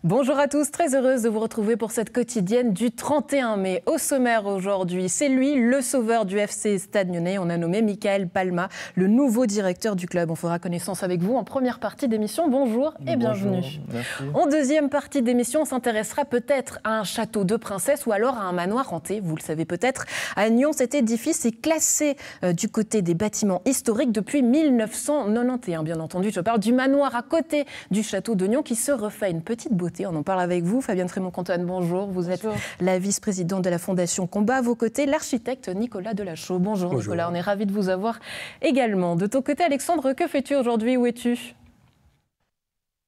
Bonjour à tous, très heureuse de vous retrouver pour cette quotidienne du 31 mai. Au sommaire aujourd'hui, c'est lui, le sauveur du FC Stade Lyonnais. On a nommé Michael Palma, le nouveau directeur du club. On fera connaissance avec vous en première partie d'émission. Bonjour et bienvenue. Merci. En deuxième partie d'émission, on s'intéressera peut-être à un château de princesse ou alors à un manoir hanté. Vous le savez peut-être, à Nyon, cet édifice est classé du côté des bâtiments historiques depuis 1991. Bien entendu, je parle du manoir à côté du château de Nyon qui se refait une petite beauté. On en parle avec vous. Fabienne Trémont-Cantoine, bonjour. Vous êtes la vice-présidente de la Fondation Combat. À vos côtés, l'architecte Nicolas Delachaux. Bonjour Nicolas, on est ravis de vous avoir également. De ton côté, Alexandre, que fais-tu aujourd'hui? Où es-tu?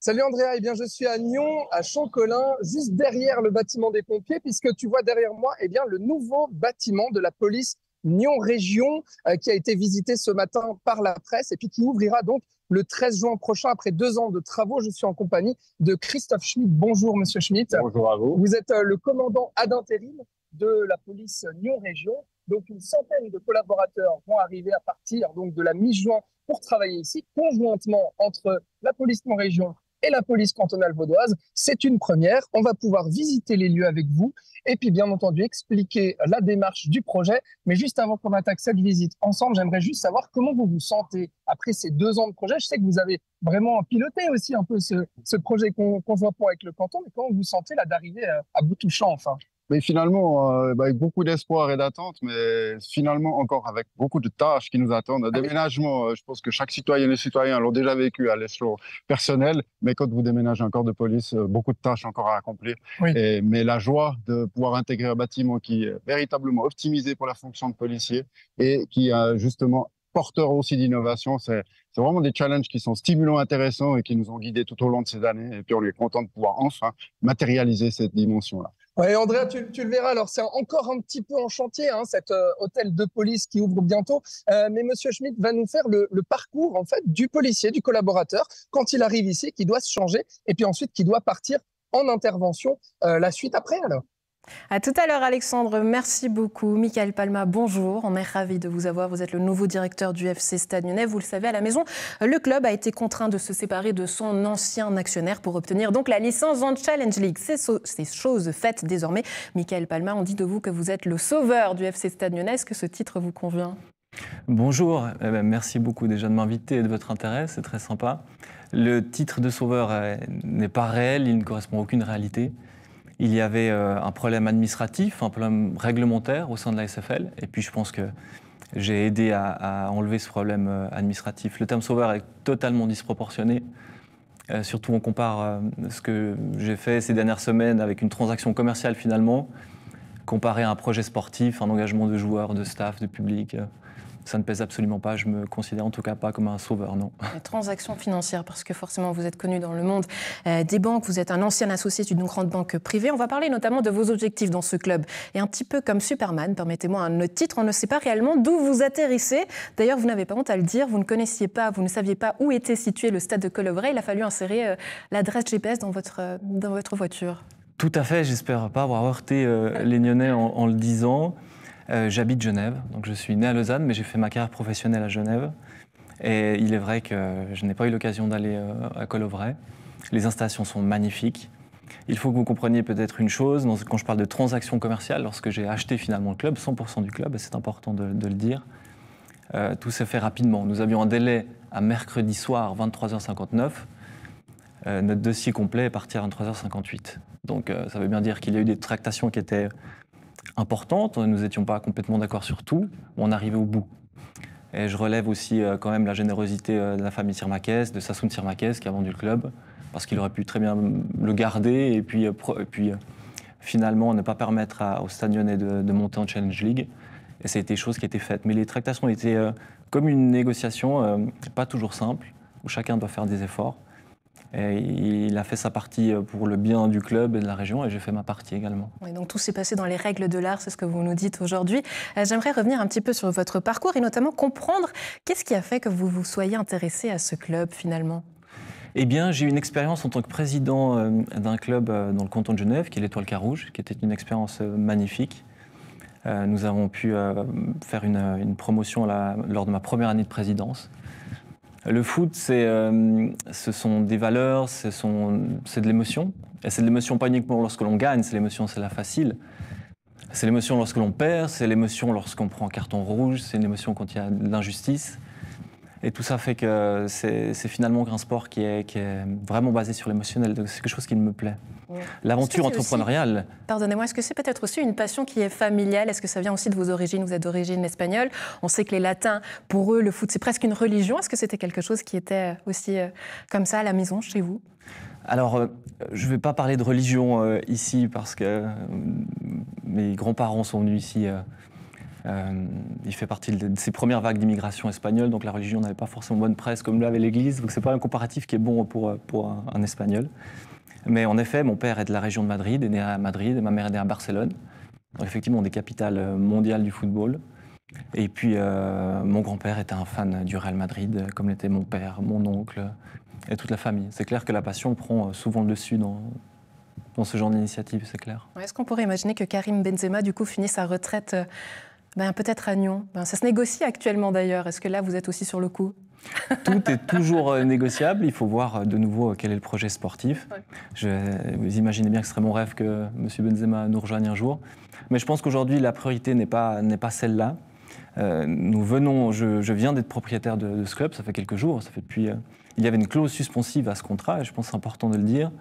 Salut Andrea, bien, je suis à Nyon, à Champ-Colin, juste derrière le bâtiment des pompiers, puisque tu vois derrière moi le nouveau bâtiment de la police Nyon Région qui a été visité ce matin par la presse et puis qui ouvrira donc le 13 juin prochain après 2 ans de travaux. Je suis en compagnie de Christophe Schmitt. Bonjour Monsieur Schmitt. Bonjour à vous. Vous êtes le commandant ad intérim de la police Nyon Région. Donc une centaine de collaborateurs vont arriver à partir donc de la mi-juin pour travailler ici conjointement entre la police Nyon Région et la police cantonale vaudoise. C'est une première. On va pouvoir visiter les lieux avec vous et puis bien entendu expliquer la démarche du projet. Mais juste avant qu'on attaque cette visite ensemble, j'aimerais juste savoir comment vous vous sentez après ces 2 ans de projet. Je sais que vous avez vraiment piloté aussi un peu ce projet conjoint avec le canton, mais comment vous vous sentez là d'arriver à bout touchant enfin? Mais finalement, avec beaucoup d'espoir et d'attente, mais finalement encore avec beaucoup de tâches qui nous attendent. Un déménagement, je pense que chaque citoyenne et citoyen l'ont déjà vécu à l'échelon personnel, mais quand vous déménagez un corps de police, beaucoup de tâches encore à accomplir. Oui. Mais la joie de pouvoir intégrer un bâtiment qui est véritablement optimisé pour la fonction de policier et qui a justement porteur aussi d'innovation, c'est vraiment des challenges qui sont stimulants, intéressants et qui nous ont guidés tout au long de ces années. Et puis on est content de pouvoir enfin matérialiser cette dimension-là. Ouais, Andrea, tu le verras. Alors, c'est encore un petit peu en chantier, cet hôtel de police qui ouvre bientôt. Mais Monsieur Schmitt va nous faire le parcours, en fait, du policier, du collaborateur, quand il arrive ici, qui doit se changer, et puis ensuite qui doit partir en intervention la suite après, alors. À tout à l'heure, Alexandre. Merci beaucoup. Michael Palma, bonjour. On est ravis de vous avoir. Vous êtes le nouveau directeur du FC Stade Lyonnais. Vous le savez, à la maison, le club a été contraint de se séparer de son ancien actionnaire pour obtenir donc la licence en Challenge League. C'est chose faite désormais. Michael Palma, on dit de vous que vous êtes le sauveur du FC Stade Lyonnais. Est-ce que ce titre vous convient? Bonjour, merci beaucoup déjà de m'inviter et de votre intérêt, c'est très sympa. Le titre de sauveur n'est pas réel, il ne correspond à aucune réalité. Il y avait un problème administratif, un problème réglementaire au sein de la SFL, et puis je pense que j'ai aidé à enlever ce problème administratif. Le terme sauveur est totalement disproportionné, surtout on compare ce que j'ai fait ces dernières semaines avec une transaction commerciale finalement, comparé à un projet sportif, un engagement de joueurs, de staff, de public. Ça ne pèse absolument pas, je me considère en tout cas pas comme un sauveur, non. Les transactions financières, parce que forcément vous êtes connu dans le monde des banques, vous êtes un ancien associé d'une grande banque privée. On va parler notamment de vos objectifs dans ce club. Et un petit peu comme Superman, permettez-moi un autre titre, on ne sait pas réellement d'où vous atterrissez. D'ailleurs, vous n'avez pas honte à le dire, vous ne connaissiez pas, vous ne saviez pas où était situé le stade de Colovray. Il a fallu insérer l'adresse GPS dans votre voiture. Tout à fait, j'espère pas avoir heurté les Nyonnais en le disant. J'habite Genève, donc je suis né à Lausanne, mais j'ai fait ma carrière professionnelle à Genève. Et il est vrai que je n'ai pas eu l'occasion d'aller à Colovray. Les installations sont magnifiques. Il faut que vous compreniez peut-être une chose, quand je parle de transactions commerciales, lorsque j'ai acheté finalement le club, 100% du club, et c'est important de le dire, tout s'est fait rapidement. Nous avions un délai à mercredi soir, 23h59. Notre dossier complet est parti à 23h58. Donc ça veut bien dire qu'il y a eu des tractations qui étaient importante, nous n'étions pas complètement d'accord sur tout, on arrivait au bout. Et je relève aussi quand même la générosité de la famille Sirmakès, de Sassoon Sirmakès qui a vendu le club, parce qu'il aurait pu très bien le garder et puis finalement ne pas permettre au Stade Lyonnais de monter en Challenge League. Et ça a été chose qui a été faite. Mais les tractations étaient comme une négociation, pas toujours simple, où chacun doit faire des efforts. Et il a fait sa partie pour le bien du club et de la région, et j'ai fait ma partie également. Oui, donc tout s'est passé dans les règles de l'art, c'est ce que vous nous dites aujourd'hui. J'aimerais revenir un petit peu sur votre parcours et notamment comprendre qu'est-ce qui a fait que vous vous soyez intéressé à ce club finalement. Eh bien, j'ai eu une expérience en tant que président d'un club dans le canton de Genève, qui est l'Étoile Carouge, qui était une expérience magnifique. Nous avons pu faire une promotion lors de ma première année de présidence. Le foot, ce sont des valeurs, c'est de l'émotion. Et c'est de l'émotion pas uniquement lorsque l'on gagne, c'est l'émotion, c'est la facile. C'est l'émotion lorsque l'on perd, c'est l'émotion lorsqu'on prend un carton rouge, c'est une émotion quand il y a de l'injustice. Et tout ça fait que c'est finalement un sport qui est vraiment basé sur l'émotionnel. C'est quelque chose qui me plaît. Oui. L'aventure entrepreneuriale. Pardonnez-moi, est-ce que c'est peut-être aussi une passion qui est familiale? Est-ce que ça vient aussi de vos origines? Vous êtes d'origine espagnole. On sait que les Latins, pour eux, le foot, c'est presque une religion. Est-ce que c'était quelque chose qui était aussi comme ça à la maison, chez vous? Alors, je ne vais pas parler de religion ici parce que mes grands-parents sont venus ici. Il fait partie de ces premières vagues d'immigration espagnole, donc la religion n'avait pas forcément bonne presse comme l'avait l'Église, donc ce n'est pas un comparatif qui est bon pour un Espagnol. Mais en effet, mon père est de la région de Madrid, est né à Madrid, et ma mère est née à Barcelone. Donc effectivement, des capitales mondiales du football. Et puis, mon grand-père était un fan du Real Madrid, comme l'était mon père, mon oncle et toute la famille. C'est clair que la passion prend souvent le dessus dans ce genre d'initiative, c'est clair. Est-ce qu'on pourrait imaginer que Karim Benzema, du coup, finisse sa retraite peut-être à Nyon? Ça se négocie actuellement d'ailleurs. Est-ce que là, vous êtes aussi sur le coup? Tout est toujours négociable. Il faut voir de nouveau quel est le projet sportif. Ouais. Vous imaginez bien que ce serait mon rêve que M. Benzema nous rejoigne un jour. Mais je pense qu'aujourd'hui, la priorité n'est pas celle-là. Je viens d'être propriétaire de ce club, ça fait quelques jours. Ça fait depuis, il y avait une clause suspensive à ce contrat, et je pense que c'est important de le dire.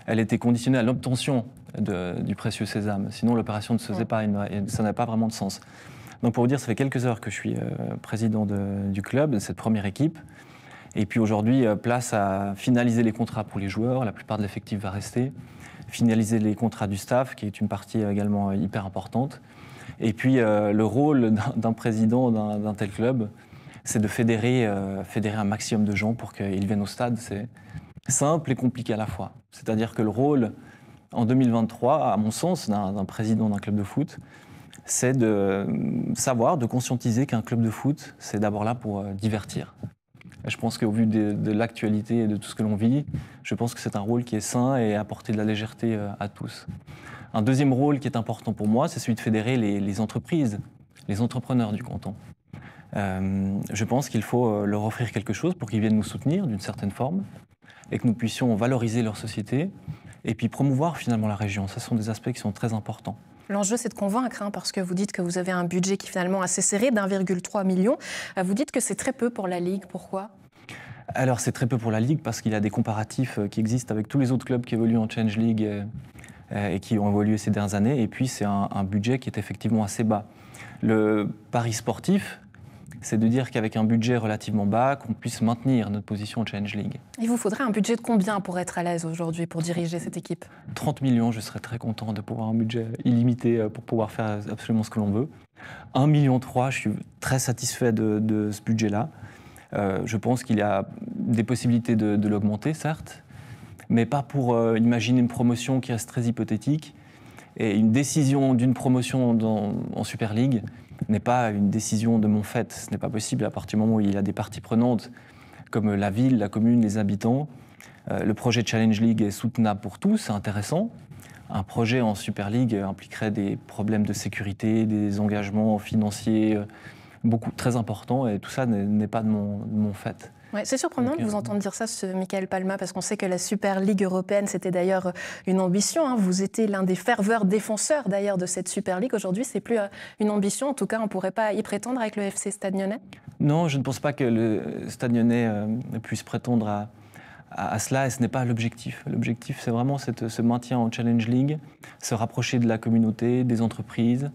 Elle était conditionnée à l'obtention du précieux sésame. Sinon, l'opération ne se faisait pas, et ça n'avait pas vraiment de sens. Donc pour vous dire, ça fait quelques heures que je suis président du club, de cette première équipe. Et puis aujourd'hui, place à finaliser les contrats pour les joueurs. La plupart de l'effectif va rester. Finaliser les contrats du staff, qui est une partie également hyper importante. Et puis le rôle d'un président d'un tel club, c'est de fédérer un maximum de gens pour qu'ils viennent au stade. C'est simple et compliqué à la fois. C'est-à-dire que le rôle, en 2023, à mon sens, d'un président d'un club de foot, c'est de savoir, de conscientiser qu'un club de foot, c'est d'abord là pour divertir. Et je pense qu'au vu de l'actualité et de tout ce que l'on vit, je pense que c'est un rôle qui est sain et apporter de la légèreté à tous. Un deuxième rôle qui est important pour moi, c'est celui de fédérer les entreprises, les entrepreneurs du canton. Je pense qu'il faut leur offrir quelque chose pour qu'ils viennent nous soutenir d'une certaine forme et que nous puissions valoriser leur société et puis promouvoir finalement la région. Ce sont des aspects qui sont très importants. L'enjeu, c'est de convaincre, parce que vous dites que vous avez un budget qui est finalement assez serré, d'1,3 million. Vous dites que c'est très peu pour la Ligue. Pourquoi? Alors, c'est très peu pour la Ligue parce qu'il y a des comparatifs qui existent avec tous les autres clubs qui évoluent en Challenge League et qui ont évolué ces dernières années. Et puis, c'est un budget qui est effectivement assez bas. Le pari sportif, c'est de dire qu'avec un budget relativement bas, qu'on puisse maintenir notre position en Challenge League. Il vous faudrait un budget de combien pour être à l'aise aujourd'hui, pour diriger cette équipe? 30 millions, je serais très content de pouvoir un budget illimité pour pouvoir faire absolument ce que l'on veut. 1,3 million, je suis très satisfait de ce budget-là. Je pense qu'il y a des possibilités de l'augmenter, certes, mais pas pour imaginer une promotion qui reste très hypothétique. Et une décision d'une promotion en Super League n'est pas une décision de mon fait. Ce n'est pas possible à partir du moment où il y a des parties prenantes comme la ville, la commune, les habitants. Le projet Challenge League est soutenable pour tous, c'est intéressant. Un projet en Super League impliquerait des problèmes de sécurité, des engagements financiers très importants, et tout ça n'est pas de mon fait. Ouais, c'est surprenant de vous entendre dire ça, Michael Palma, parce qu'on sait que la Super Ligue européenne, c'était d'ailleurs une ambition. Vous étiez l'un des ferveurs défenseurs d'ailleurs de cette Super Ligue. Aujourd'hui, c'est plus une ambition. En tout cas, on ne pourrait pas y prétendre avec le FC Stade Lyonnais? Non, je ne pense pas que le Stade Lyonnais puisse prétendre à cela, et ce n'est pas l'objectif. L'objectif, c'est vraiment ce maintien en Challenge League, se rapprocher de la communauté, des entreprises,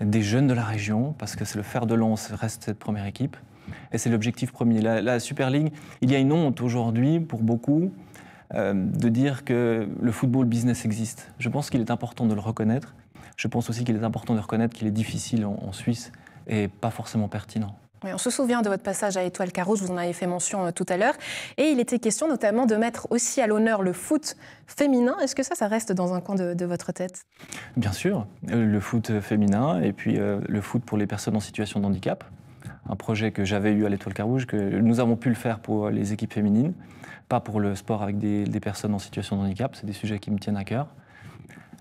des jeunes de la région, parce que c'est le fer de lance, reste cette première équipe. Et c'est l'objectif premier. La Super League, il y a une honte aujourd'hui pour beaucoup de dire que le football business existe. Je pense qu'il est important de le reconnaître. Je pense aussi qu'il est important de reconnaître qu'il est difficile en Suisse et pas forcément pertinent. Oui, on se souvient de votre passage à Étoile Carouge, vous en avez fait mention tout à l'heure. Et il était question notamment de mettre aussi à l'honneur le foot féminin. Est-ce que ça reste dans un coin de votre tête? Bien sûr, le foot féminin et puis le foot pour les personnes en situation de handicap. Un projet que j'avais eu à l'Étoile Carouge, que nous avons pu le faire pour les équipes féminines, pas pour le sport avec des personnes en situation de handicap. C'est des sujets qui me tiennent à cœur.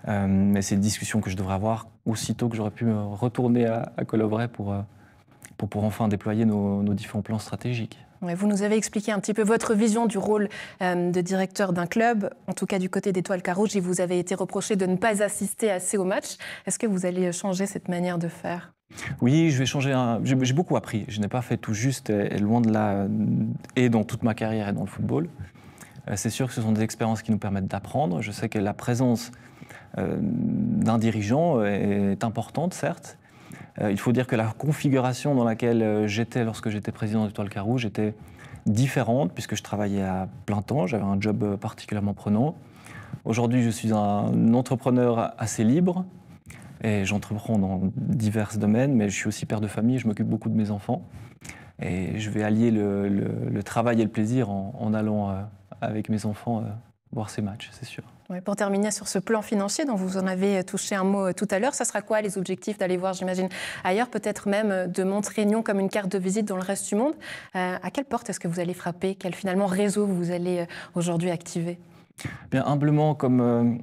Mais c'est une discussion que je devrais avoir aussitôt que j'aurais pu retourner à Colovray pour enfin déployer nos différents plans stratégiques. Ouais, vous nous avez expliqué un petit peu votre vision du rôle de directeur d'un club. En tout cas, du côté d'Étoile Carouge, il vous avait été reproché de ne pas assister assez au match. Est-ce que vous allez changer cette manière de faire ? Oui, je vais changer. J'ai beaucoup appris. Je n'ai pas fait tout juste, et loin de là, et dans toute ma carrière et dans le football. C'est sûr que ce sont des expériences qui nous permettent d'apprendre. Je sais que la présence d'un dirigeant est importante, certes. Il faut dire que la configuration dans laquelle j'étais lorsque j'étais président d'Étoile Carouge était différente, puisque je travaillais à plein temps, j'avais un job particulièrement prenant. Aujourd'hui, je suis un entrepreneur assez libre, et j'entreprends dans divers domaines, mais je suis aussi père de famille, je m'occupe beaucoup de mes enfants. Et je vais allier le travail et le plaisir en allant avec mes enfants voir ces matchs, c'est sûr. Ouais, pour terminer sur ce plan financier dont vous en avez touché un mot tout à l'heure, ça sera quoi les objectifs d'aller voir, j'imagine, ailleurs, peut-être même de montrer Nyon comme une carte de visite dans le reste du monde. À quelle porte est-ce que vous allez frapper ? Quel finalement réseau vous allez aujourd'hui activer ? Bien humblement, comme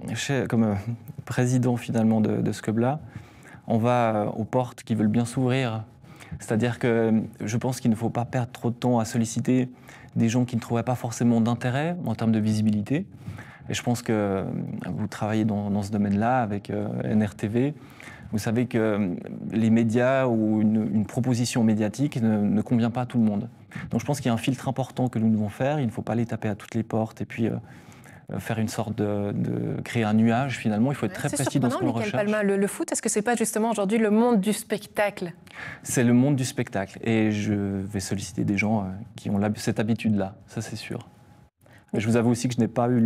président finalement de ce club-là, on va aux portes qui veulent bien s'ouvrir. C'est-à-dire que je pense qu'il ne faut pas perdre trop de temps à solliciter des gens qui ne trouveraient pas forcément d'intérêt en termes de visibilité. Et je pense que vous travaillez dans ce domaine-là avec NRTV. Vous savez que les médias ou une proposition médiatique ne convient pas à tout le monde. Donc je pense qu'il y a un filtre important que nous devons faire. Il ne faut pas aller taper à toutes les portes et puis faire une sorte de créer un nuage finalement. Il faut être très précis dans ce qu'on recherche. Palma, le foot, est-ce que c'est pas justement aujourd'hui le monde du spectacle ? C'est le monde du spectacle et je vais solliciter des gens qui ont cette habitude-là, ça c'est sûr. Mais je vous avoue aussi que je n'ai pas eu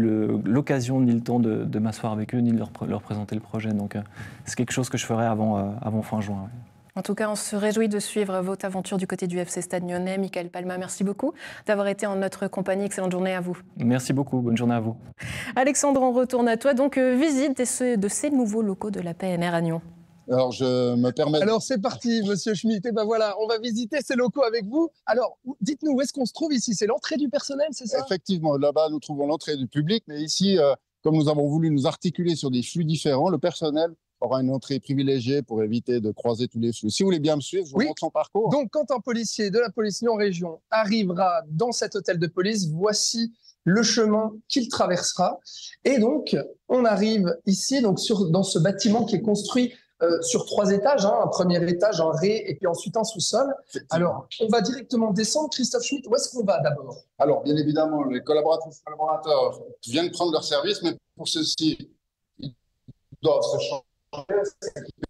l'occasion ni le temps de m'asseoir avec eux ni de leur présenter le projet. Donc c'est quelque chose que je ferai avant fin juin. Ouais. En tout cas, on se réjouit de suivre votre aventure du côté du FC Stade Lyonnais. Michael Palma, merci beaucoup d'avoir été en notre compagnie. Excellente journée à vous. Merci beaucoup. Bonne journée à vous. Alexandre, on retourne à toi. Donc, visite de ces nouveaux locaux de la PNR à Nyon. Alors, je me permets... Alors, c'est parti, monsieur Schmitt. Et ben voilà, on va visiter ces locaux avec vous. Alors, dites-nous, où est-ce qu'on se trouve ici? C'est l'entrée du personnel, c'est ça? Effectivement, là-bas, nous trouvons l'entrée du public. Mais ici, comme nous avons voulu nous articuler sur des flux différents, le personnel aura une entrée privilégiée pour éviter de croiser tous les flux. Si vous voulez bien me suivre, je vous montre son parcours. Donc, quand un policier de la police Lyon Région arrivera dans cet hôtel de police, voici le chemin qu'il traversera. Et donc, on arrive ici, donc dans ce bâtiment qui est construit sur 3 étages, un premier étage, un rez, et puis ensuite un sous-sol. Alors, on va directement descendre. Christophe Schmitt, où est-ce qu'on va d'abord? Alors, bien évidemment, les collaborateurs viennent prendre leur service, mais pour ceci, ils doivent se changer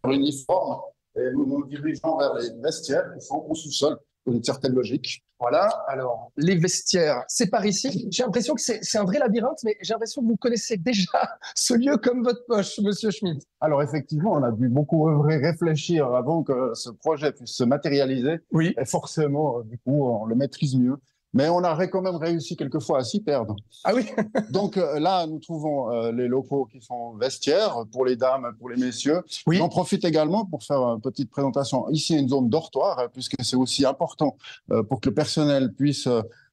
leur uniforme, et nous nous dirigeons vers les vestiaires qui sont au sous-sol, pour une certaine logique. Voilà, alors, les vestiaires, c'est par ici. J'ai l'impression que c'est un vrai labyrinthe, mais j'ai l'impression que vous connaissez déjà ce lieu comme votre poche, monsieur Schmitt. Alors, effectivement, on a dû beaucoup œuvrer, réfléchir avant que ce projet puisse se matérialiser. Oui. Et forcément, du coup, on le maîtrise mieux. Mais on a quand même réussi quelquefois à s'y perdre. Ah oui. Donc là, nous trouvons les locaux qui sont vestiaires pour les dames, pour les messieurs. Oui. J'en profite également pour faire une petite présentation. Ici, il y a une zone dortoir, puisque c'est aussi important pour que le personnel puisse,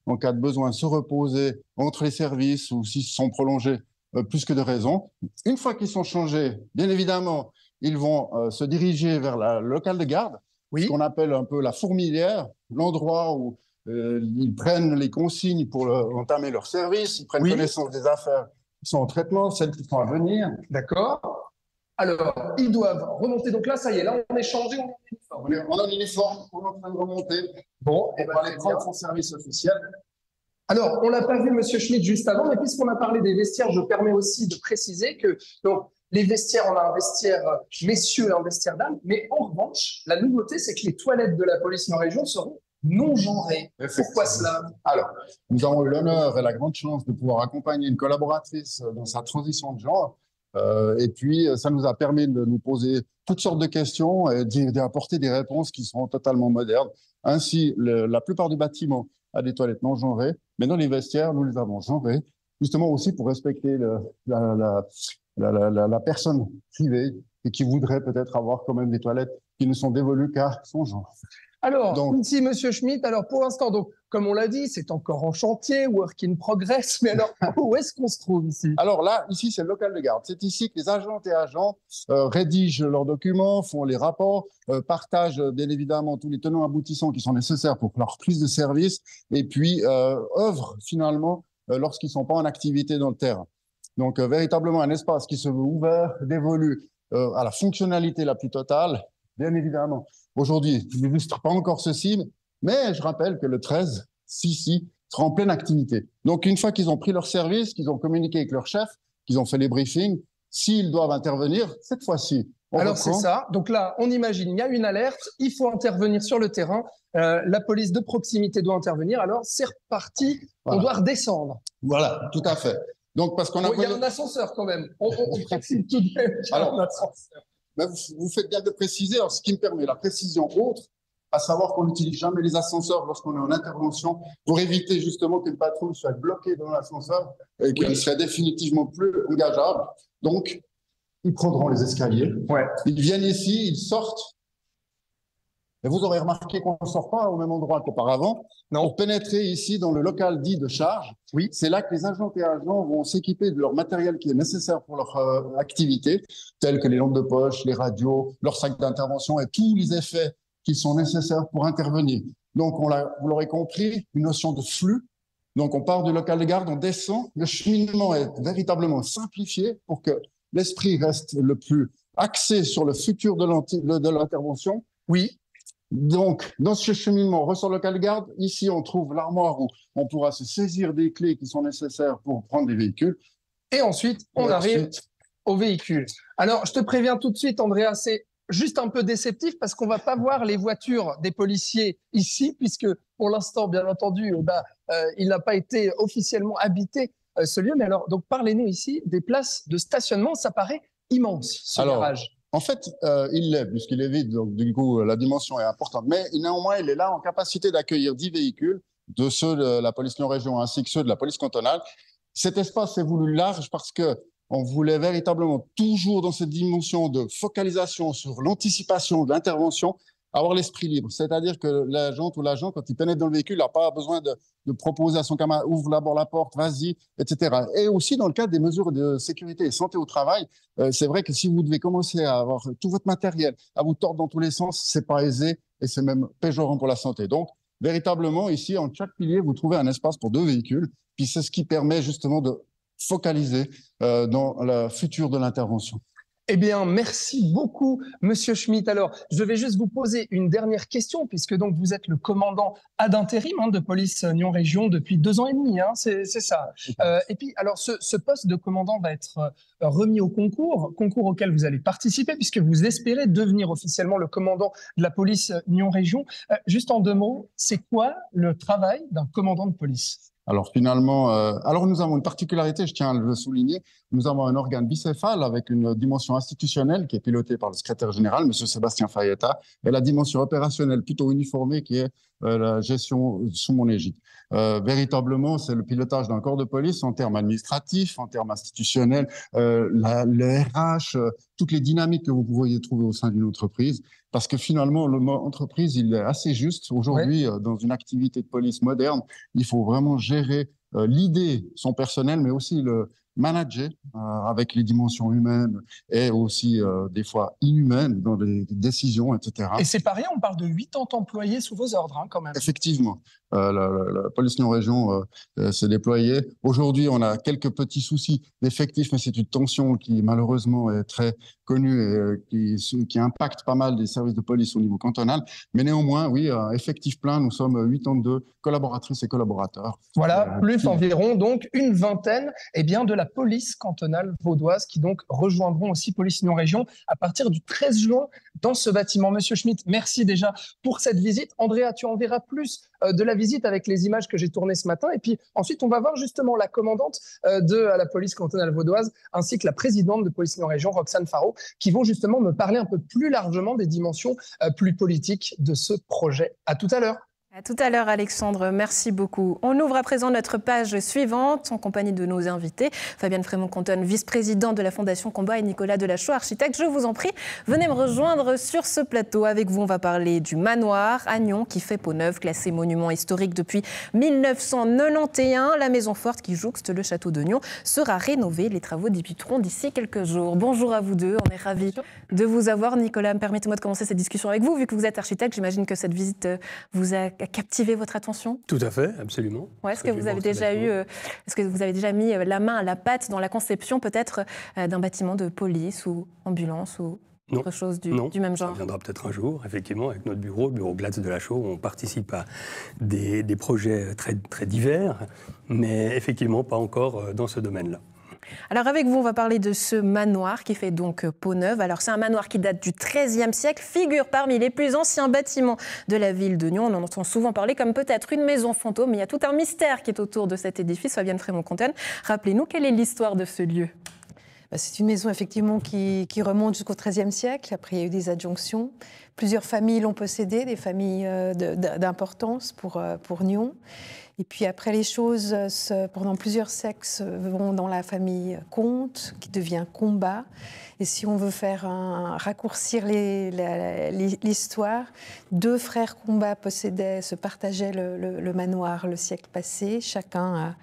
en cas de besoin, se reposer entre les services ou s'ils sont prolongés, plus que de raison. Une fois qu'ils sont changés, bien évidemment, ils vont se diriger vers le local de garde, ce qu'on appelle un peu la fourmilière, l'endroit où ils prennent les consignes pour entamer leur service, ils prennent connaissance des affaires qui sont en traitement, celles qui sont à venir. D'accord. Alors, ils doivent remonter. Donc là, ça y est, là, on est changé, on est en uniforme. On est en uniforme, on est en train de remonter. Bon, on va aller prendre son service officiel. Alors, on l'a pas vu, monsieur Schmitt, juste avant, mais puisqu'on a parlé des vestiaires, je permets aussi de préciser que donc, les vestiaires, on a un vestiaire messieurs et un vestiaire dames, mais en revanche, la nouveauté, c'est que les toilettes de la police Lyon Région seront non genré. Pourquoi cela? Alors, nous avons eu l'honneur et la grande chance de pouvoir accompagner une collaboratrice dans sa transition de genre. Et puis, ça nous a permis de nous poser toutes sortes de questions et d'apporter des réponses qui seront totalement modernes. Ainsi, la plupart du bâtiment a des toilettes non genrées, mais dans les vestiaires, nous les avons genrées, justement aussi pour respecter la personne privée et qui voudrait peut-être avoir quand même des toilettes qui ne sont dévolues qu'à son genre. Alors, Donc, ici, Monsieur Schmitt, alors pour l'instant, donc, comme on l'a dit, c'est encore en chantier, work in progress, mais alors, où est-ce qu'on se trouve ici? alors là, ici, c'est le local de garde. C'est ici que les agentes et agents rédigent leurs documents, font les rapports, partagent bien évidemment tous les tenants aboutissants qui sont nécessaires pour leur prise de service, et puis œuvrent finalement lorsqu'ils ne sont pas en activité dans le terrain. Donc, véritablement un espace qui se veut ouvert, dévolu à la fonctionnalité la plus totale, bien évidemment. Aujourd'hui, je n'illustre pas encore ceci, mais je rappelle que le 13, Sissi sera en pleine activité. Donc, une fois qu'ils ont pris leur service, qu'ils ont communiqué avec leur chef, qu'ils ont fait les briefings, s'ils doivent intervenir, cette fois-ci, alors c'est ça. Donc là, on imagine, il y a une alerte, il faut intervenir sur le terrain, la police de proximité doit intervenir, alors c'est reparti, voilà. On doit redescendre. Voilà, tout à fait. Donc, parce qu'on a... Il y a un ascenseur quand même, on précise tout de même qu'il y a un ascenseur. Mais vous faites bien de préciser, alors, ce qui me permet la précision autre, à savoir qu'on n'utilise jamais les ascenseurs lorsqu'on est en intervention pour éviter justement qu'une patrouille soit bloquée dans l'ascenseur et qu'elle serait définitivement plus engageable. Donc, ils prendront les escaliers, ils viennent ici, ils sortent. Et vous aurez remarqué qu'on ne sort pas au même endroit qu'auparavant. Pour pénétrer ici dans le local dit de charge, c'est là que les agents et agents vont s'équiper de leur matériel qui est nécessaire pour leur activité, tels que les lampes de poche, les radios, leur sac d'intervention et tous les effets qui sont nécessaires pour intervenir. Donc, vous l'aurez compris, une notion de flux. Donc, on part du local de garde, on descend. Le cheminement est véritablement simplifié pour que l'esprit reste le plus axé sur le futur de l'intervention. Oui. Donc, dans ce cheminement, on ressort le local de garde. Ici, on trouve l'armoire où on pourra se saisir des clés qui sont nécessaires pour prendre des véhicules. Et ensuite, on arrive au véhicule. Alors, je te préviens tout de suite, Andrea, c'est juste un peu déceptif parce qu'on ne va pas voir les voitures des policiers ici, puisque pour l'instant, bien entendu, il n'a pas été officiellement habité ce lieu. Mais alors, donc, parlez-nous ici des places de stationnement. Ça paraît immense, ce garage. En fait, il l'est, puisqu'il est vide, donc du coup, la dimension est importante. Mais néanmoins, il est là en capacité d'accueillir 10 véhicules, de ceux de la police Lyon-Région ainsi que ceux de la police cantonale. Cet espace est voulu large parce qu'on voulait véritablement, toujours dans cette dimension de focalisation sur l'anticipation de l'intervention, avoir l'esprit libre. C'est-à-dire que l'agent ou l'agent, quand il pénètre dans le véhicule, n'a pas besoin de proposer à son camarade « ouvre d'abord la porte, vas-y », etc. Et aussi, dans le cadre des mesures de sécurité et santé au travail, c'est vrai que si vous devez commencer à avoir tout votre matériel, à vous tordre dans tous les sens, c'est pas aisé et c'est même péjorant pour la santé. Donc, véritablement, ici, en chaque pilier, vous trouvez un espace pour 2 véhicules. Puis c'est ce qui permet justement de focaliser dans le futur de l'intervention. Eh bien, merci beaucoup, Monsieur Schmitt. Alors, je vais juste vous poser une dernière question, puisque donc vous êtes le commandant ad intérim de police Nyon-Région depuis 2 ans et demi, c'est ça. Et puis, alors, ce poste de commandant va être remis au concours auquel vous allez participer, puisque vous espérez devenir officiellement le commandant de la police Nyon-Région. Juste en 2 mots, c'est quoi le travail d'un commandant de police ? Alors finalement, nous avons une particularité, je tiens à le souligner, nous avons un organe bicéphale avec une dimension institutionnelle qui est pilotée par le secrétaire général, M. Sébastien Fayetta, et la dimension opérationnelle plutôt uniformée qui est la gestion sous mon égide. Véritablement, c'est le pilotage d'un corps de police en termes administratifs, en termes institutionnels, le RH, toutes les dynamiques que vous pourriez trouver au sein d'une entreprise. Parce que finalement, le mot entreprise, il est assez juste. Aujourd'hui, dans une activité de police moderne, il faut vraiment gérer l'idée, son personnel, mais aussi le manager avec les dimensions humaines et aussi des fois inhumaines dans les décisions, etc. Et c'est pas rien, on parle de 80 employés sous vos ordres quand même. Effectivement, la police Nyon-Région s'est déployée. Aujourd'hui, on a quelques petits soucis d'effectifs, mais c'est une tension qui malheureusement est très connue et qui impacte pas mal des services de police au niveau cantonal. Mais néanmoins, oui, effectif plein, nous sommes 82 collaboratrices et collaborateurs. Voilà, plus environ donc une vingtaine de la police cantonale vaudoise qui donc rejoindront aussi Police Nyon-Région à partir du 13 juin dans ce bâtiment. Monsieur Schmitt, merci déjà pour cette visite. Andrea, tu en verras plus de la visite avec les images que j'ai tournées ce matin. Et puis ensuite, on va voir justement la commandante de la police cantonale vaudoise ainsi que la présidente de Police Nyon-Région, Roxane Faro, qui vont justement me parler un peu plus largement des dimensions plus politiques de ce projet. À tout à l'heure. À tout à l'heure, Alexandre, merci beaucoup. On ouvre à présent notre page suivante en compagnie de nos invités. Fabienne Frémont-Contonne, vice-présidente de la Fondation Combat, et Nicolas Delachaux, architecte. Je vous en prie, venez me rejoindre sur ce plateau. Avec vous, on va parler du manoir à Nyons qui fait peau neuve, classé monument historique depuis 1991. La maison forte qui jouxte le château de Nyons sera rénovée. Les travaux débuteront d'ici quelques jours. Bonjour à vous deux, on est ravis de vous avoir. Nicolas, permettez-moi de commencer cette discussion avec vous. Vu que vous êtes architecte, j'imagine que cette visite vous a captivé votre attention? Tout à fait, absolument. Ouais, est-ce que vous avez déjà mis la main à la pâte dans la conception peut-être d'un bâtiment de police ou ambulance ou autre chose du même genre? Ça viendra peut-être un jour, effectivement, avec notre bureau, le bureau Glatz Delachaux. On participe à des projets très, très divers, mais effectivement pas encore dans ce domaine-là. Alors avec vous, on va parler de ce manoir qui fait donc peau neuve. Alors c'est un manoir qui date du XIIIe siècle, figure parmi les plus anciens bâtiments de la ville de Nyons. On en entend souvent parler comme peut-être une maison fantôme, mais il y a tout un mystère qui est autour de cet édifice. Fabienne Frémont-Contonne, rappelez-nous, quelle est l'histoire de ce lieu? C'est une maison effectivement qui remonte jusqu'au XIIIe siècle. Après, il y a eu des adjonctions. Plusieurs familles l'ont possédée, des familles d'importance pour Nyons. Et puis après, les choses, pendant plusieurs siècles, vont dans la famille Comte, qui devient Combat. Et si on veut raccourcir l'histoire, deux frères Combat se partageaient le manoir le siècle passé. Chacun a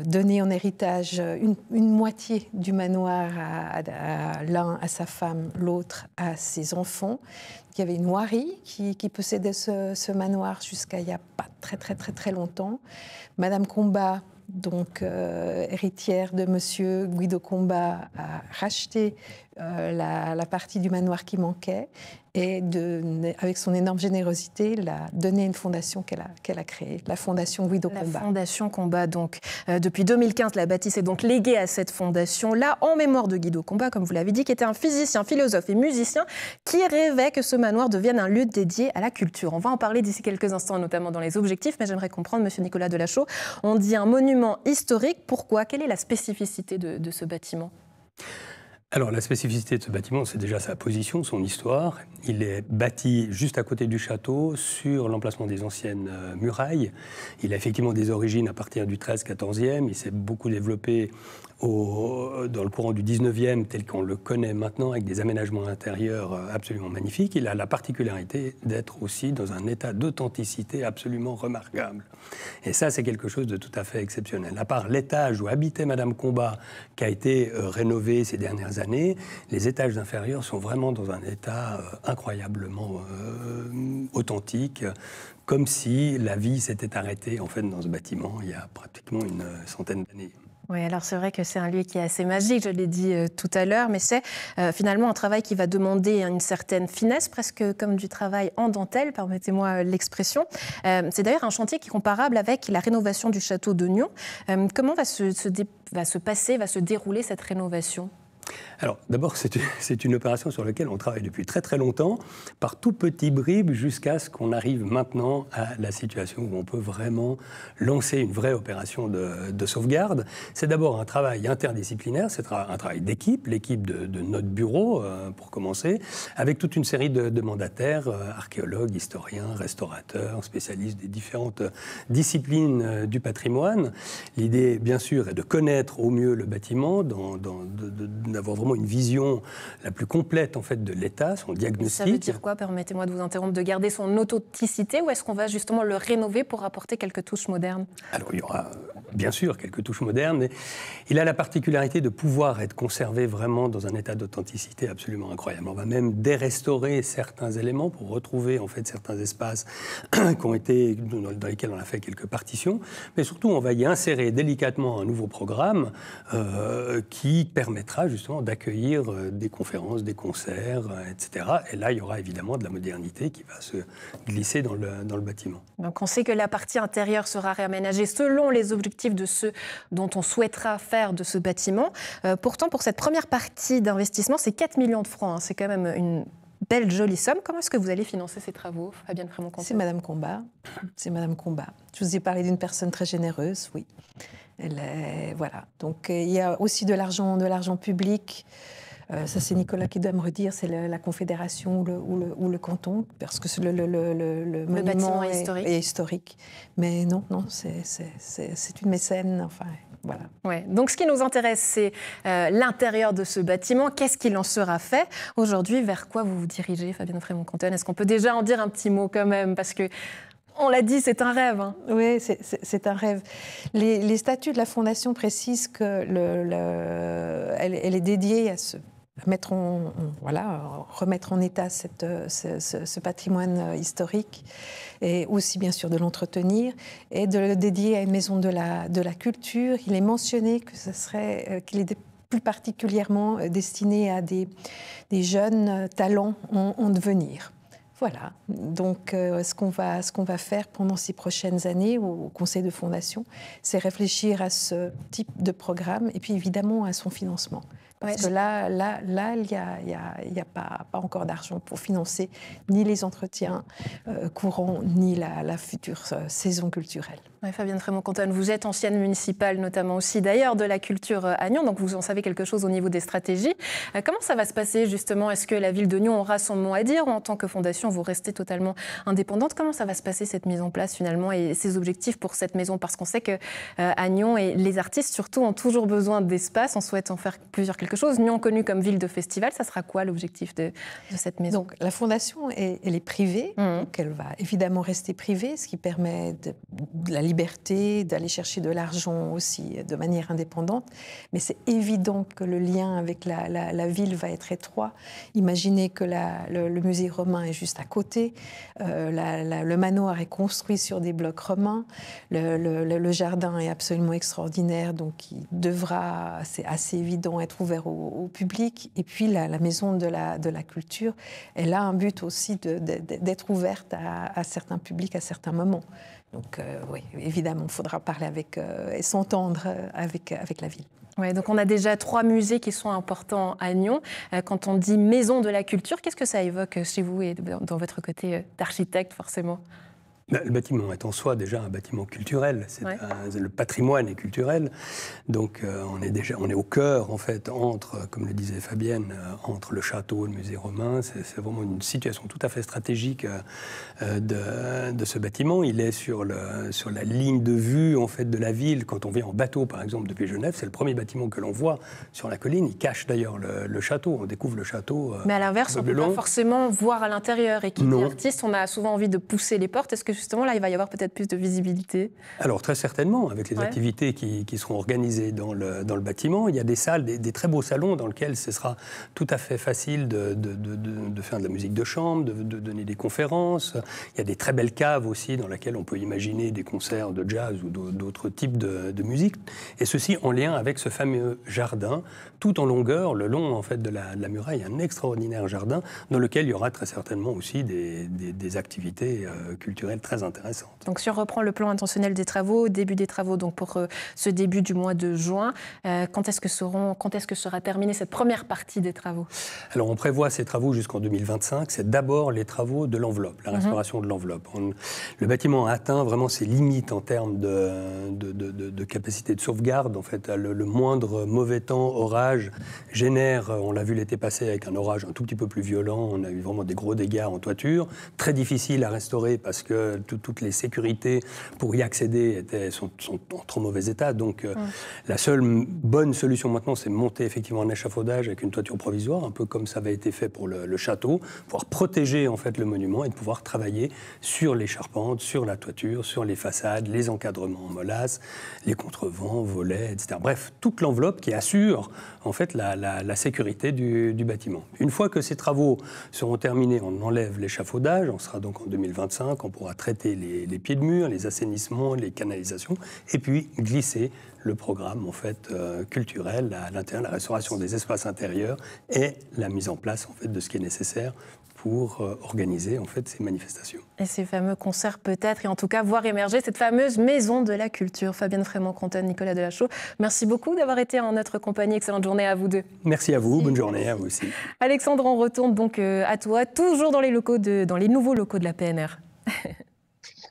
donné en héritage une moitié du manoir à l'un à sa femme, l'autre à ses enfants. Il y avait une Noiry qui possédait ce manoir jusqu'à il n'y a pas très longtemps. Madame Combat, donc héritière de Monsieur Guido Combat, a racheté la partie du manoir qui manquait et avec son énorme générosité, l'a donné une fondation qu'elle a créée, la Fondation Guido Combat. La Fondation Combat, donc. Depuis 2015, la bâtisse est donc léguée à cette fondation-là, en mémoire de Guido Combat, comme vous l'avez dit, qui était un physicien, philosophe et musicien qui rêvait que ce manoir devienne un lieu dédié à la culture. On va en parler d'ici quelques instants, notamment dans les objectifs, mais j'aimerais comprendre, monsieur Nicolas Delachaux, on dit un monument historique, pourquoi? Quelle est la spécificité de ce bâtiment? Alors, la spécificité de ce bâtiment, c'est déjà sa position, son histoire. Il est bâti juste à côté du château, sur l'emplacement des anciennes murailles. Il a effectivement des origines à partir du 13-14e. Il s'est beaucoup développé dans le courant du 19e, tel qu'on le connaît maintenant, avec des aménagements intérieurs absolument magnifiques. Il a la particularité d'être aussi dans un état d'authenticité absolument remarquable. Et ça, c'est quelque chose de tout à fait exceptionnel. À part l'étage où habitait Madame Combat, qui a été rénové ces dernières années, les étages inférieurs sont vraiment dans un état incroyablement authentique, comme si la vie s'était arrêtée en fait dans ce bâtiment il y a pratiquement une centaine d'années. Oui, alors c'est vrai que c'est un lieu qui est assez magique, je l'ai dit tout à l'heure, mais c'est finalement un travail qui va demander une certaine finesse, presque comme du travail en dentelle, permettez-moi l'expression. C'est d'ailleurs un chantier qui est comparable avec la rénovation du château de Nyons. Comment va se dérouler cette rénovation ? Alors, d'abord, c'est une opération sur laquelle on travaille depuis très très longtemps, par tout petits bribes, jusqu'à ce qu'on arrive maintenant à la situation où on peut vraiment lancer une vraie opération de sauvegarde. C'est d'abord un travail interdisciplinaire, c'est un travail d'équipe, l'équipe de notre bureau, pour commencer, avec toute une série de mandataires, archéologues, historiens, restaurateurs, spécialistes des différentes disciplines du patrimoine. L'idée, bien sûr, est de connaître au mieux le bâtiment, d'avoir vraiment une vision la plus complète en fait de l'état, son diagnostic. Ça veut dire quoi, permettez-moi de vous interrompre, de garder son authenticité, ou est-ce qu'on va justement le rénover pour apporter quelques touches modernes? Alors il y aura bien sûr quelques touches modernes, mais il a la particularité de pouvoir être conservé vraiment dans un état d'authenticité absolument incroyable. On va même dérestaurer certains éléments pour retrouver en fait certains espaces qui ont été, dans lesquels on a fait quelques partitions, mais surtout on va y insérer délicatement un nouveau programme qui permettra justement d'accueillir des conférences, des concerts, etc. Et là, il y aura évidemment de la modernité qui va se glisser dans le bâtiment. Donc on sait que la partie intérieure sera réaménagée selon les objectifs de ceux dont on souhaitera faire de ce bâtiment. Pourtant, pour cette première partie d'investissement, c'est 4 millions de francs. Hein. C'est quand même une belle, jolie somme. Comment est-ce que vous allez financer ces travaux, Fabienne Frémont-Contonne? C'est Madame Combat. C'est Madame Combat. Je vous ai parlé d'une personne très généreuse, oui. Voilà. Donc il y a aussi de l'argent public Ça, c'est Nicolas qui doit me redire, c'est la Confédération ou le canton, parce que le monument est historique. Mais non, c'est une mécène, enfin, voilà. Ouais. Donc, ce qui nous intéresse, c'est l'intérieur de ce bâtiment. Qu'est-ce qu'il en sera fait aujourd'hui? Vers quoi vous vous dirigez, Fabienne Frémont-Contennes? Est-ce qu'on peut déjà en dire un petit mot quand même? Parce que on l'a dit, c'est un rêve. Hein. Oui, c'est un rêve. Les statuts de la Fondation précisent qu'elle est dédiée à remettre en état ce patrimoine historique et aussi bien sûr de l'entretenir et de le dédier à une maison de la culture. Il est mentionné que qu'il est plus particulièrement destiné à des jeunes talents en devenir. Voilà, donc ce qu'on va faire pendant ces prochaines années au Conseil de Fondation, c'est réfléchir à ce type de programme et puis évidemment à son financement. Parce que là, il n'y a pas encore d'argent pour financer ni les entretiens courants, ni la future saison culturelle. Ouais, Fabienne Frémont-Contennes, vous êtes ancienne municipale, notamment aussi d'ailleurs de la culture à Nyon, donc vous en savez quelque chose au niveau des stratégies. Comment ça va se passer justement? Est-ce que la ville de Nyon aura son mot à dire ou en tant que fondation, vous restez totalement indépendante? Comment ça va se passer cette mise en place finalement et ses objectifs pour cette maison? Parce qu'on sait qu'à Nyon, et les artistes surtout ont toujours besoin d'espace, on souhaite en faire quelque chose. Nyon connue comme ville de festival, ça sera quoi l'objectif de cette maison? Donc la fondation, elle est privée, donc elle va évidemment rester privée, ce qui permet de la liberté, d'aller chercher de l'argent aussi de manière indépendante. Mais c'est évident que le lien avec la ville va être étroit. Imaginez que le musée romain est juste à côté, le manoir est construit sur des blocs romains, le jardin est absolument extraordinaire, donc il devra, c'est assez évident, être ouvert au public. Et puis la maison de la culture, elle a un but aussi d'être ouverte à certains publics à certains moments. Donc oui, évidemment, il faudra parler et s'entendre avec la ville. Ouais, donc on a déjà 3 musées qui sont importants à Nyon. Quand on dit maison de la culture, qu'est-ce que ça évoque chez vous et dans votre côté d'architecte forcément? Le bâtiment est en soi déjà un bâtiment culturel. Le patrimoine est culturel. Donc on est au cœur, en fait, entre, comme le disait Fabienne, entre le château et le musée romain. C'est vraiment une situation tout à fait stratégique de ce bâtiment. Il est sur la ligne de vue, en fait, de la ville. Quand on vient en bateau, par exemple, depuis Genève, c'est le premier bâtiment que l'on voit sur la colline. Il cache d'ailleurs le château. On découvre le château. Mais à l'inverse, on ne peut pas forcément voir à l'intérieur. Et qui dit artiste, on a souvent envie de pousser les portes. Est-ce que justement, là, il va y avoir peut-être plus de visibilité? Alors, très certainement, avec les activités qui seront organisées dans le bâtiment. Il y a des salles, des très beaux salons dans lesquels ce sera tout à fait facile de faire de la musique de chambre, de donner des conférences. Il y a des très belles caves aussi dans lesquelles on peut imaginer des concerts de jazz ou d'autres types de musique. Et ceci en lien avec ce fameux jardin, tout en longueur, le long en fait, de la muraille, un extraordinaire jardin dans lequel il y aura très certainement aussi des activités culturelles très intéressantes. Donc si on reprend le plan intentionnel des travaux, début des travaux donc pour ce début du mois de juin, quand est-ce que sera terminée cette première partie des travaux? Alors on prévoit ces travaux jusqu'en 2025. C'est d'abord les travaux de l'enveloppe, la restauration de l'enveloppe. Le bâtiment a atteint vraiment ses limites en termes de capacité de sauvegarde. En fait, le moindre mauvais temps, orage, génère, on l'a vu l'été passé avec un orage un tout petit peu plus violent, on a eu vraiment des gros dégâts en toiture, très difficile à restaurer parce que toutes les sécurités pour y accéder sont en trop mauvais état. Donc la seule bonne solution maintenant, c'est monter effectivement un échafaudage avec une toiture provisoire, un peu comme ça avait été fait pour le château, pouvoir protéger en fait le monument et de pouvoir travailler sur les charpentes, sur la toiture, sur les façades, les encadrements en molasse, les contrevents, volets, etc. Bref, toute l'enveloppe qui assure en fait la sécurité du bâtiment. Une fois que ces travaux seront terminés, on enlève l'échafaudage, on sera donc en 2025, on pourra traiter les pieds de mur, les assainissements, les canalisations, et puis glisser le programme en fait, culturel à l'intérieur, la restauration des espaces intérieurs et la mise en place en fait, de ce qui est nécessaire pour organiser en fait, ces manifestations. Et ces fameux concerts peut-être, et en tout cas voir émerger cette fameuse maison de la culture. Fabienne Frémont-Contennes, Nicolas Delachaux, merci beaucoup d'avoir été en notre compagnie. Excellente journée à vous deux. Merci à vous, merci. Bonne journée à vous aussi. Alexandre, on retourne donc à toi, toujours dans les nouveaux locaux de la PNR.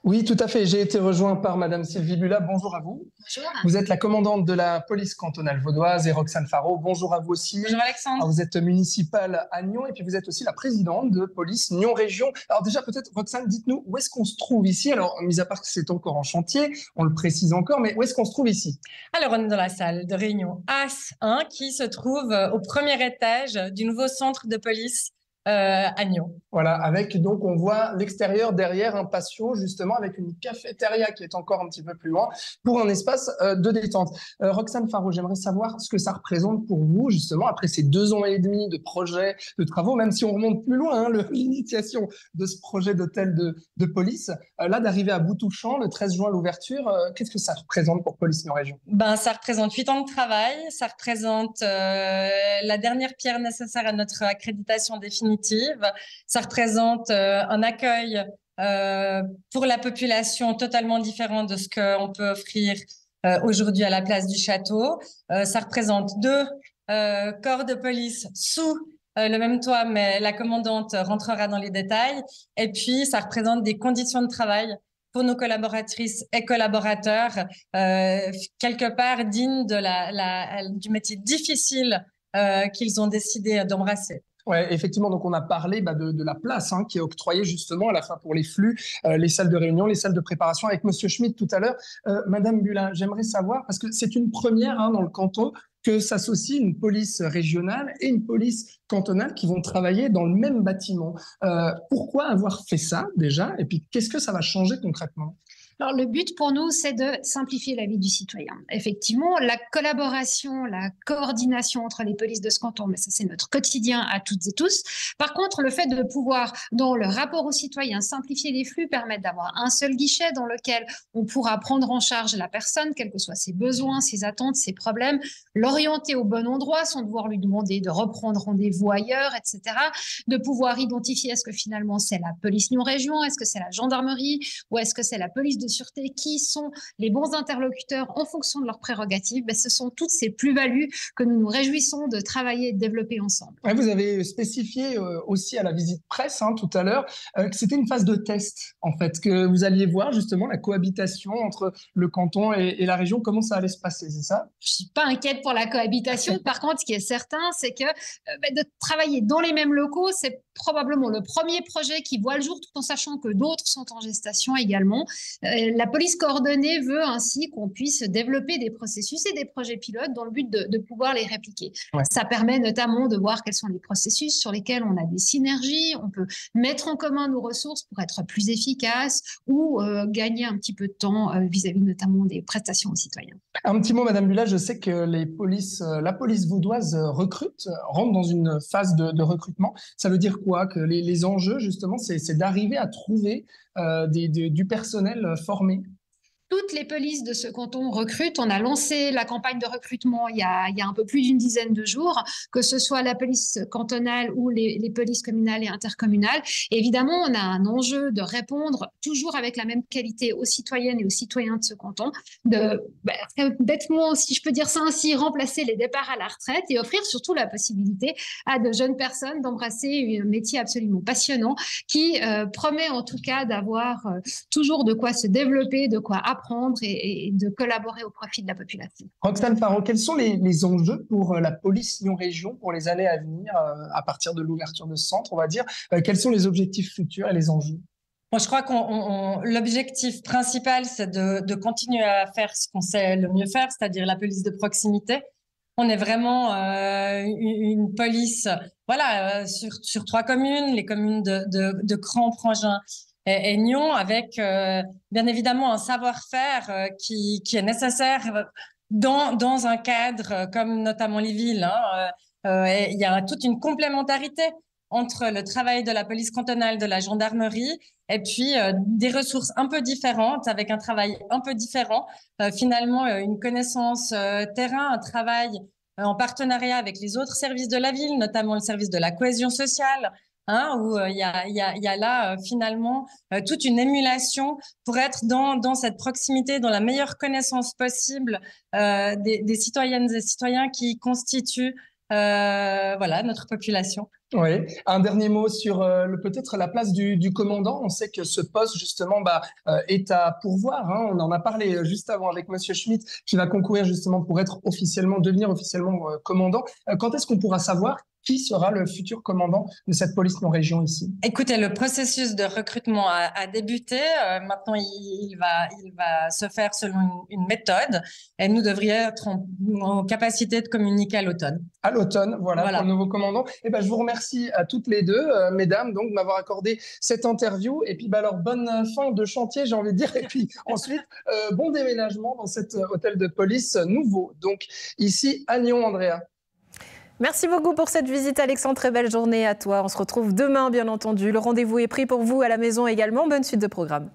Oui, tout à fait. J'ai été rejoint par Madame Sylvie Bula. Bonjour à vous. Bonjour. Vous êtes la commandante de la police cantonale vaudoise et Roxane Faro. Bonjour à vous aussi. Bonjour Alexandre. Alors, vous êtes municipale à Nyon et puis vous êtes aussi la présidente de police Nyon Région. Alors déjà, peut-être, Roxane, dites-nous où est-ce qu'on se trouve ici? Alors, mis à part que c'est encore en chantier, on le précise encore, mais où est-ce qu'on se trouve ici? Alors, on est dans la salle de réunion AS1 qui se trouve au premier étage du nouveau centre de police à Nyon. Voilà, avec donc on voit l'extérieur derrière un patio justement avec une cafétéria qui est encore un petit peu plus loin pour un espace de détente. Roxane Faro, j'aimerais savoir ce que ça représente pour vous justement après ces 2 ans et demi de projets, de travaux, même si on remonte plus loin, l'initiation de ce projet d'hôtel de police, là d'arriver à bout touchant le 13 juin l'ouverture, qu'est-ce que ça représente pour Police Nyon Région? Ben, ça représente 8 ans de travail, ça représente la dernière pierre nécessaire à notre accréditation définitive. Ça représente un accueil pour la population totalement différent de ce qu'on peut offrir aujourd'hui à la place du château. Ça représente 2 corps de police sous le même toit, mais la commandante rentrera dans les détails. Et puis, ça représente des conditions de travail pour nos collaboratrices et collaborateurs, quelque part dignes du métier difficile qu'ils ont décidé d'embrasser. Ouais, effectivement, donc on a parlé de la place qui est octroyée justement à la fin pour les flux, les salles de réunion, les salles de préparation avec Monsieur Schmitt tout à l'heure. Madame Bula, j'aimerais savoir, parce que c'est une première dans le canton, que s'associe une police régionale et une police cantonale qui vont travailler dans le même bâtiment. Pourquoi avoir fait ça déjà? Et puis qu'est-ce que ça va changer concrètement? Alors, le but pour nous, c'est de simplifier la vie du citoyen. Effectivement, la collaboration, la coordination entre les polices de ce canton, mais ça, c'est notre quotidien à toutes et tous. Par contre, le fait de pouvoir, dans le rapport aux citoyens, simplifier les flux, permettre d'avoir un seul guichet dans lequel on pourra prendre en charge la personne, quels que soient ses besoins, ses attentes, ses problèmes, l'orienter au bon endroit sans devoir lui demander de reprendre rendez-vous ailleurs, etc. De pouvoir identifier est-ce que finalement c'est la police Nyon Région, est-ce que c'est la gendarmerie ou est-ce que c'est la police de sûreté qui sont les bons interlocuteurs en fonction de leurs prérogatives. Ce sont toutes ces plus-values que nous nous réjouissons de travailler et de développer ensemble. Ouais, vous avez spécifié aussi à la visite presse tout à l'heure que c'était une phase de test, en fait, que vous alliez voir justement la cohabitation entre le canton et la région, comment ça allait se passer, c'est ça? Je ne suis pas inquiète pour la cohabitation. Par contre, ce qui est certain, c'est que de travailler dans les mêmes locaux, c'est probablement le premier projet qui voit le jour, tout en sachant que d'autres sont en gestation également. La police coordonnée veut ainsi qu'on puisse développer des processus et des projets pilotes dans le but de pouvoir les répliquer. Ouais. Ça permet notamment de voir quels sont les processus sur lesquels on a des synergies, on peut mettre en commun nos ressources pour être plus efficace ou gagner un petit peu de temps vis-à-vis notamment des prestations aux citoyens. Un petit mot, Madame Bula, je sais que la police vaudoise rentre dans une phase de recrutement. Ça veut dire quoi? Que les enjeux, justement, c'est d'arriver à trouver du personnel formé? Toutes les polices de ce canton recrutent. On a lancé la campagne de recrutement il y a un peu plus d'une dizaine de jours, que ce soit la police cantonale ou les polices communales et intercommunales. Et évidemment, on a un enjeu de répondre toujours avec la même qualité aux citoyennes et aux citoyens de ce canton, bêtement, si je peux dire ça ainsi, remplacer les départs à la retraite et offrir surtout la possibilité à de jeunes personnes d'embrasser un métier absolument passionnant qui promet en tout cas d'avoir toujours de quoi se développer, de quoi apprendre et de collaborer au profit de la population. Roxane Faro, quels sont les enjeux pour la police Nyon Région pour les années à venir, à partir de l'ouverture de ce centre, on va dire? Quels sont les objectifs futurs et les enjeux? Bon, je crois que l'objectif principal, c'est de continuer à faire ce qu'on sait le mieux faire, c'est-à-dire la police de proximité. On est vraiment une police sur 3 communes, les communes de Cran, Prangin et Nyon, avec bien évidemment un savoir-faire qui est nécessaire dans un cadre comme notamment les villes. Il y a toute une complémentarité entre le travail de la police cantonale, de la gendarmerie, et puis des ressources un peu différentes, avec un travail un peu différent. Finalement, une connaissance terrain, un travail en partenariat avec les autres services de la ville, notamment le service de la cohésion sociale, où il y a là finalement toute une émulation pour être dans cette proximité, dans la meilleure connaissance possible des citoyennes et citoyens qui constituent voilà, notre population. Oui, un dernier mot sur peut-être la place du commandant. On sait que ce poste, justement, est à pourvoir. Hein. On en a parlé juste avant avec Monsieur Schmitt, qui va concourir justement pour devenir officiellement commandant. Quand est-ce qu'on pourra savoir qui sera le futur commandant de cette police non-région ici? Écoutez, le processus de recrutement a débuté. Maintenant, il va se faire selon une méthode et nous devrions être en capacité de communiquer à l'automne. À l'automne, voilà, pour le nouveau commandant. Et je vous remercie à toutes les deux, mesdames, donc, de m'avoir accordé cette interview. Et puis, alors, bonne fin de chantier, j'ai envie de dire. Et puis, ensuite, bon déménagement dans cet hôtel de police nouveau. Donc, ici, à Nyon, Andrea. Merci beaucoup pour cette visite, Alexandre. Très belle journée à toi. On se retrouve demain, bien entendu. Le rendez-vous est pris pour vous à la maison également. Bonne suite de programme.